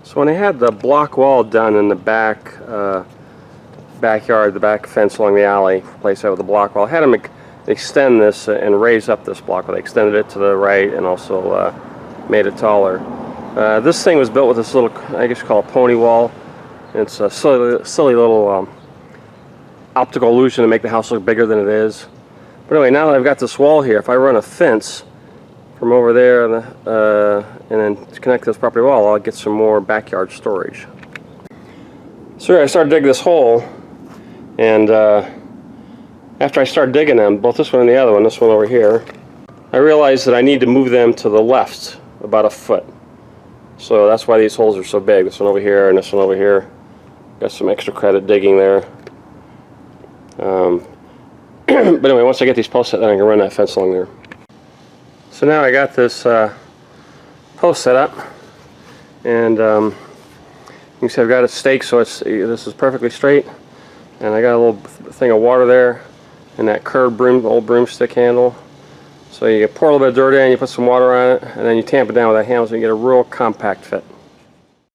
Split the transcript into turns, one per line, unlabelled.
So when I had the block wall done in the backyard, the back fence along the alley, replaced that with the block wall, I had them extend this and raise up this block wall. They extended it to the right and also made it taller. This thing was built with this little, I guess you call it pony wall. It's a silly little optical illusion to make the house look bigger than it is. But anyway, now that I've got this wall here, if I run a fence from over there and then connect to this property wall, I'll get some more backyard storage. So here I started digging this hole, and after I started digging them, both this one and the other one, this one over here, I realized that I need to move them to the left about a foot. So that's why these holes are so big. This one over here and this one over here. Got some extra credit digging there. But anyway, once I get these posts set, then I can run that fence along there. So now I got this post set up, and you can see I've got it staked so this is perfectly straight, and I got a little thing of water there, and that curved old broomstick handle. So you pour a little bit of dirt in, you put some water on it, and then you tamp it down with that handle so you get a real compact fit.